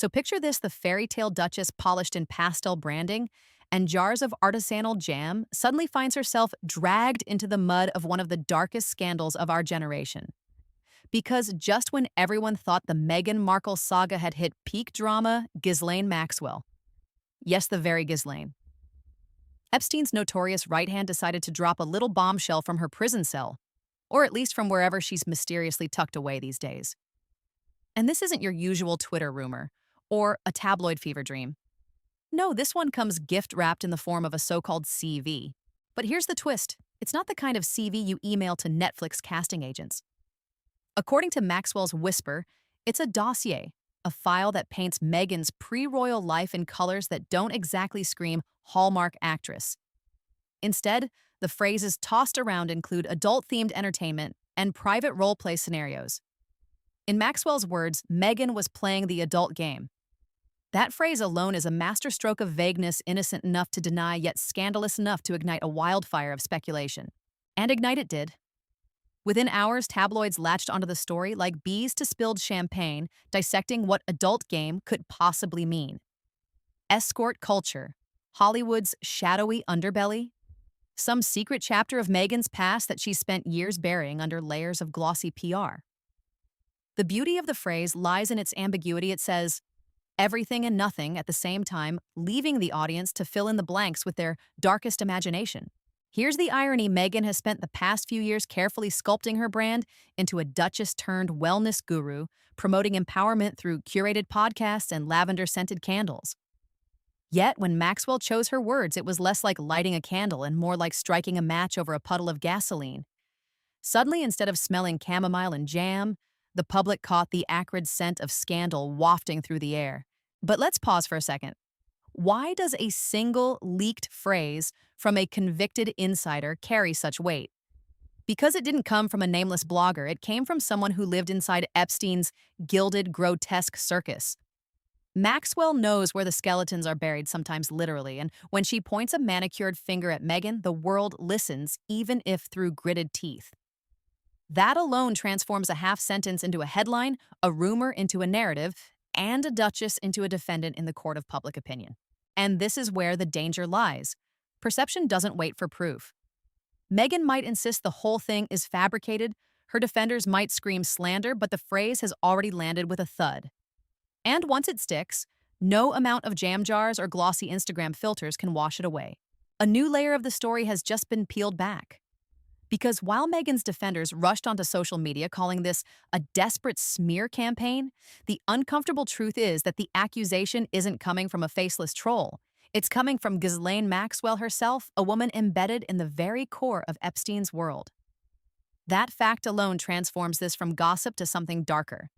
So picture this: the fairy tale duchess polished in pastel branding and jars of artisanal jam suddenly finds herself dragged into the mud of one of the darkest scandals of our generation. Because just when everyone thought the Meghan Markle saga had hit peak drama, Ghislaine Maxwell, yes, the very Ghislaine, Epstein's notorious right hand, decided to drop a little bombshell from her prison cell, or at least from wherever she's mysteriously tucked away these days. And this isn't your usual Twitter rumor or a tabloid fever dream. No, this one comes gift wrapped in the form of a so-called CV. But here's the twist: it's not the kind of CV you email to Netflix casting agents. According to Maxwell's Whisper, it's a dossier, a file that paints Meghan's pre-royal life in colors that don't exactly scream Hallmark actress. Instead, the phrases tossed around include adult-themed entertainment and private role-play scenarios. In Maxwell's words, Meghan was playing the adult game. That phrase alone is a masterstroke of vagueness, innocent enough to deny, yet scandalous enough to ignite a wildfire of speculation. And ignite it did. Within hours, tabloids latched onto the story like bees to spilled champagne, dissecting what adult game could possibly mean. Escort culture, Hollywood's shadowy underbelly, some secret chapter of Meghan's past that she spent years burying under layers of glossy PR. The beauty of the phrase lies in its ambiguity. It says everything and nothing at the same time, leaving the audience to fill in the blanks with their darkest imagination. Here's the irony: Meghan has spent the past few years carefully sculpting her brand into a duchess-turned-wellness guru, promoting empowerment through curated podcasts and lavender-scented candles. Yet, when Maxwell chose her words, it was less like lighting a candle and more like striking a match over a puddle of gasoline. Suddenly, instead of smelling chamomile and jam, the public caught the acrid scent of scandal wafting through the air. But let's pause for a second. Why does a single leaked phrase from a convicted insider carry such weight? Because it didn't come from a nameless blogger. It came from someone who lived inside Epstein's gilded, grotesque circus. Maxwell knows where the skeletons are buried, sometimes literally, and when she points a manicured finger at Meghan, the world listens, even if through gritted teeth. That alone transforms a half sentence into a headline, a rumor into a narrative, and a duchess into a defendant in the court of public opinion. And this is where the danger lies. Perception doesn't wait for proof. Meghan might insist the whole thing is fabricated, her defenders might scream slander, but the phrase has already landed with a thud. And once it sticks, no amount of jam jars or glossy Instagram filters can wash it away. A new layer of the story has just been peeled back. Because while Meghan's defenders rushed onto social media calling this a desperate smear campaign, the uncomfortable truth is that the accusation isn't coming from a faceless troll. It's coming from Ghislaine Maxwell herself, a woman embedded in the very core of Epstein's world. That fact alone transforms this from gossip to something darker,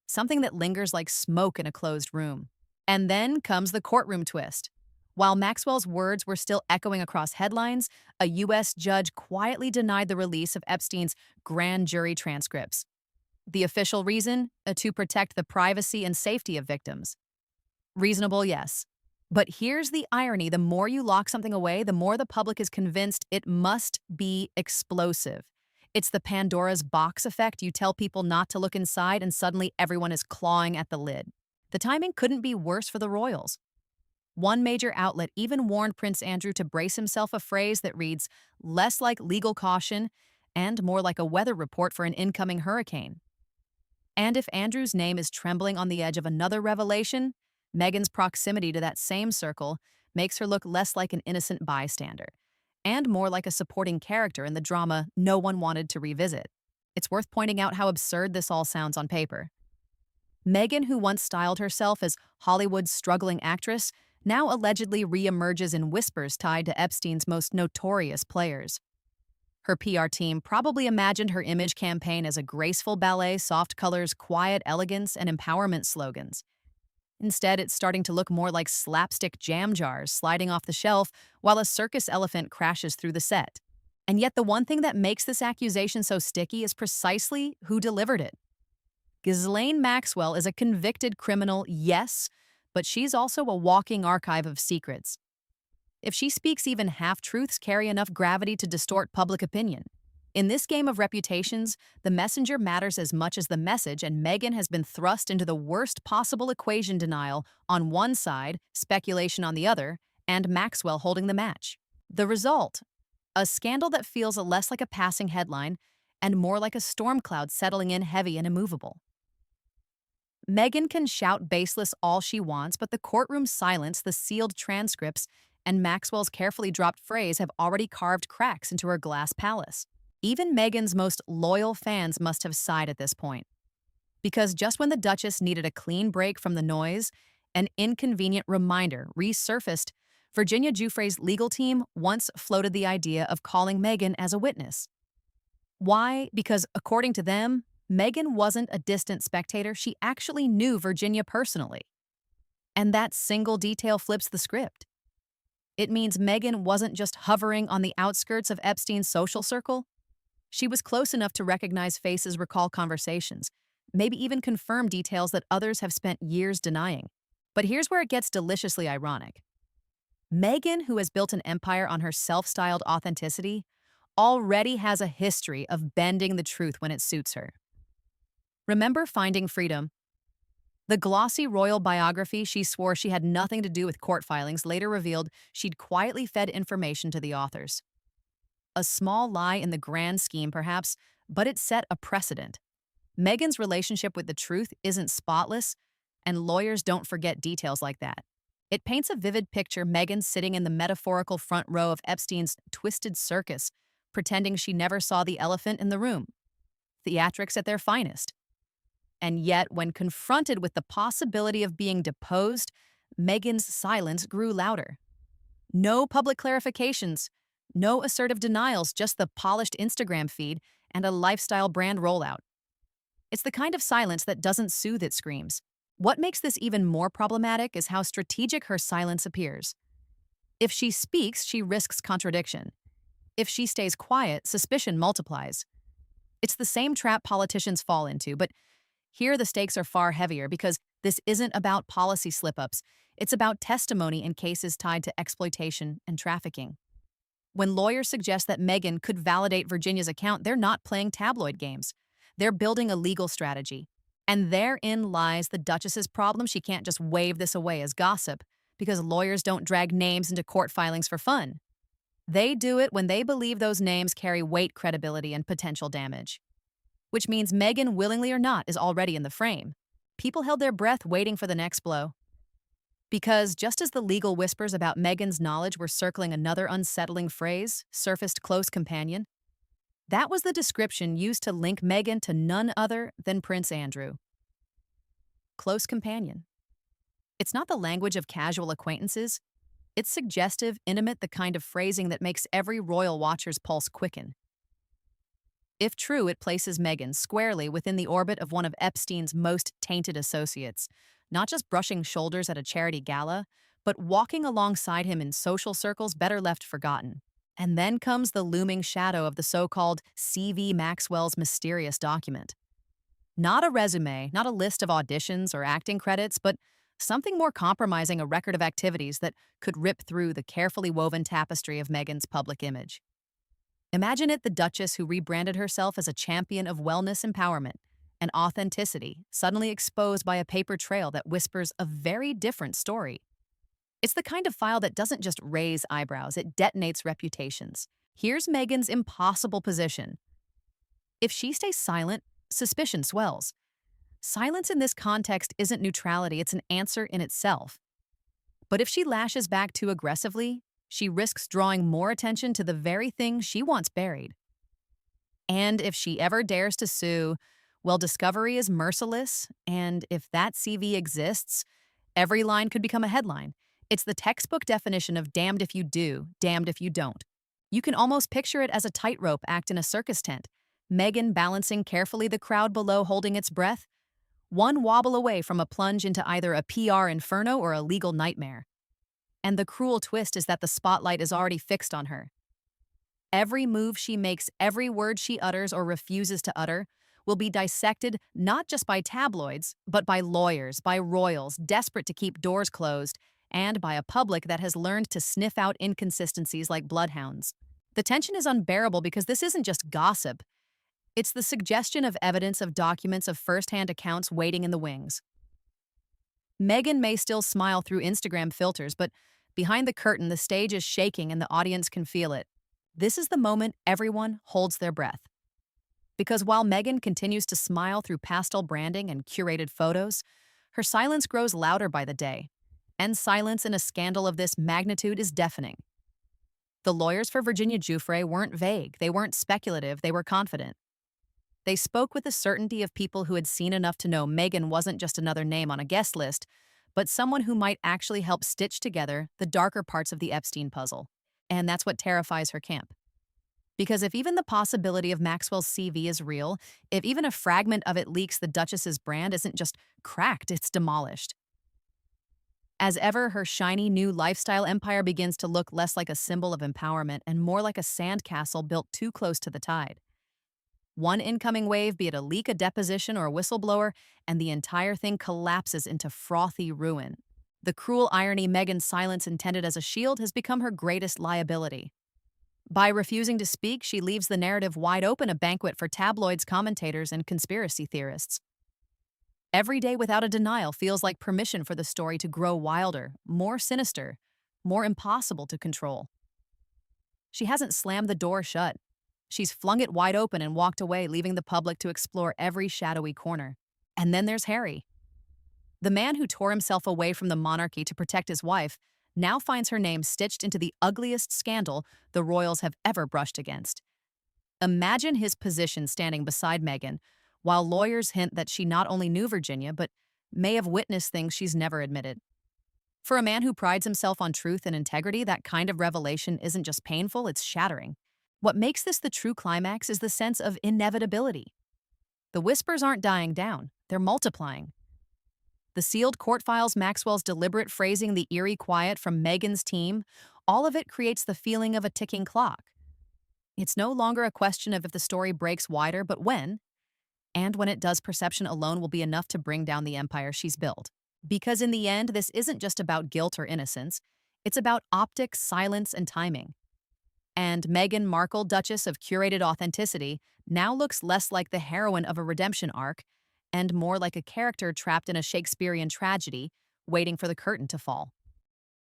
something that lingers like smoke in a closed room. And then comes the courtroom twist. While Maxwell's words were still echoing across headlines, a U.S. judge quietly denied the release of Epstein's grand jury transcripts. The official reason? To protect the privacy and safety of victims. Reasonable, yes. But here's the irony: the more you lock something away, the more the public is convinced it must be explosive. It's the Pandora's box effect. You tell people not to look inside, and suddenly everyone is clawing at the lid. The timing couldn't be worse for the royals. One major outlet even warned Prince Andrew to brace himself, a phrase that reads less like legal caution and more like a weather report for an incoming hurricane. And if Andrew's name is trembling on the edge of another revelation, Meghan's proximity to that same circle makes her look less like an innocent bystander and more like a supporting character in the drama no one wanted to revisit. It's worth pointing out how absurd this all sounds on paper. Meghan, who once styled herself as Hollywood's struggling actress, now allegedly re-emerges in whispers tied to Epstein's most notorious players. Her PR team probably imagined her image campaign as a graceful ballet, soft colors, quiet elegance, and empowerment slogans. Instead, it's starting to look more like slapstick jam jars sliding off the shelf while a circus elephant crashes through the set. And yet the one thing that makes this accusation so sticky is precisely who delivered it. Ghislaine Maxwell is a convicted criminal, yes, but she's also a walking archive of secrets. If she speaks, even half-truths carry enough gravity to distort public opinion. In this game of reputations, the messenger matters as much as the message, and Meghan has been thrust into the worst possible equation: denial on one side, speculation on the other, and Maxwell holding the match. The result: a scandal that feels less like a passing headline and more like a storm cloud settling in heavy and immovable. Meghan can shout baseless all she wants, but the courtroom silence, the sealed transcripts, and Maxwell's carefully dropped phrase have already carved cracks into her glass palace. Even Meghan's most loyal fans must have sighed at this point. Because just when the Duchess needed a clean break from the noise, an inconvenient reminder resurfaced. Virginia Giuffre's legal team once floated the idea of calling Meghan as a witness. Why? Because according to them, Meghan wasn't a distant spectator, she actually knew Virginia personally. And that single detail flips the script. It means Meghan wasn't just hovering on the outskirts of Epstein's social circle. She was close enough to recognize faces, recall conversations, maybe even confirm details that others have spent years denying. But here's where it gets deliciously ironic. Meghan, who has built an empire on her self-styled authenticity, already has a history of bending the truth when it suits her. Remember Finding Freedom? The glossy royal biography she swore she had nothing to do with court filings later revealed she'd quietly fed information to the authors. A small lie in the grand scheme, perhaps, but it set a precedent. Meghan's relationship with the truth isn't spotless, and lawyers don't forget details like that. It paints a vivid picture: Meghan sitting in the metaphorical front row of Epstein's twisted circus, pretending she never saw the elephant in the room. Theatrics at their finest. And yet, when confronted with the possibility of being deposed, Meghan's silence grew louder. No public clarifications, no assertive denials, just the polished Instagram feed and a lifestyle brand rollout. It's the kind of silence that doesn't soothe, it screams. What makes this even more problematic is how strategic her silence appears. If she speaks, she risks contradiction. If she stays quiet, suspicion multiplies. It's the same trap politicians fall into, but here the stakes are far heavier because this isn't about policy slip-ups. It's about testimony in cases tied to exploitation and trafficking. When lawyers suggest that Meghan could validate Virginia's account, they're not playing tabloid games. They're building a legal strategy. And therein lies the Duchess's problem. She can't just wave this away as gossip, because lawyers don't drag names into court filings for fun. They do it when they believe those names carry weight, credibility, and potential damage. Which means Meghan, willingly or not, is already in the frame. People held their breath waiting for the next blow. Because just as the legal whispers about Meghan's knowledge were circling, another unsettling phrase surfaced: close companion. That was the description used to link Meghan to none other than Prince Andrew. Close companion. It's not the language of casual acquaintances. It's suggestive, intimate, the kind of phrasing that makes every royal watcher's pulse quicken. If true, it places Meghan squarely within the orbit of one of Epstein's most tainted associates, not just brushing shoulders at a charity gala, but walking alongside him in social circles better left forgotten. And then comes the looming shadow of the so-called CV, Maxwell's mysterious document. Not a resume, not a list of auditions or acting credits, but something more compromising: a record of activities that could rip through the carefully woven tapestry of Meghan's public image. Imagine it: the Duchess, who rebranded herself as a champion of wellness, empowerment, and authenticity, suddenly exposed by a paper trail that whispers a very different story. It's the kind of file that doesn't just raise eyebrows, it detonates reputations. Here's Meghan's impossible position. If she stays silent, suspicion swells. Silence in this context isn't neutrality, it's an answer in itself. But if she lashes back too aggressively, she risks drawing more attention to the very thing she wants buried. And if she ever dares to sue, well, discovery is merciless, and if that CV exists, every line could become a headline. It's the textbook definition of damned if you do, damned if you don't. You can almost picture it as a tightrope act in a circus tent. Meghan balancing carefully, the crowd below holding its breath, one wobble away from a plunge into either a PR inferno or a legal nightmare. And the cruel twist is that the spotlight is already fixed on her. Every move she makes, every word she utters or refuses to utter, will be dissected not just by tabloids, but by lawyers, by royals desperate to keep doors closed, and by a public that has learned to sniff out inconsistencies like bloodhounds. The tension is unbearable because this isn't just gossip, it's the suggestion of evidence of documents of first-hand accounts waiting in the wings. Meghan may still smile through Instagram filters, but behind the curtain, the stage is shaking and the audience can feel it. This is the moment everyone holds their breath. Because while Meghan continues to smile through pastel branding and curated photos, her silence grows louder by the day. And silence in a scandal of this magnitude is deafening. The lawyers for Virginia Giuffre weren't vague, they weren't speculative, they were confident. They spoke with the certainty of people who had seen enough to know Meghan wasn't just another name on a guest list, but someone who might actually help stitch together the darker parts of the Epstein puzzle. And that's what terrifies her camp. Because if even the possibility of Maxwell's CV is real, if even a fragment of it leaks, the Duchess's brand isn't just cracked, it's demolished. As ever, her shiny new lifestyle empire begins to look less like a symbol of empowerment and more like a sandcastle built too close to the tide. One incoming wave, be it a leak, a deposition, or a whistleblower, and the entire thing collapses into frothy ruin. The cruel irony Meghan's silence intended as a shield has become her greatest liability. By refusing to speak, she leaves the narrative wide open, a banquet for tabloids, commentators, and conspiracy theorists. Every day without a denial feels like permission for the story to grow wilder, more sinister, more impossible to control. She hasn't slammed the door shut. She's flung it wide open and walked away, leaving the public to explore every shadowy corner. And then there's Harry. The man who tore himself away from the monarchy to protect his wife now finds her name stitched into the ugliest scandal the royals have ever brushed against. Imagine his position standing beside Meghan, while lawyers hint that she not only knew Virginia, but may have witnessed things she's never admitted. For a man who prides himself on truth and integrity, that kind of revelation isn't just painful, it's shattering. What makes this the true climax is the sense of inevitability. The whispers aren't dying down, they're multiplying. The sealed court files, Maxwell's deliberate phrasing, the eerie quiet from Meghan's team, all of it creates the feeling of a ticking clock. It's no longer a question of if the story breaks wider, but when. And when it does, perception alone will be enough to bring down the empire she's built. Because in the end, this isn't just about guilt or innocence, it's about optics, silence, and timing. And Meghan Markle, Duchess of curated authenticity, now looks less like the heroine of a redemption arc and more like a character trapped in a Shakespearean tragedy, waiting for the curtain to fall.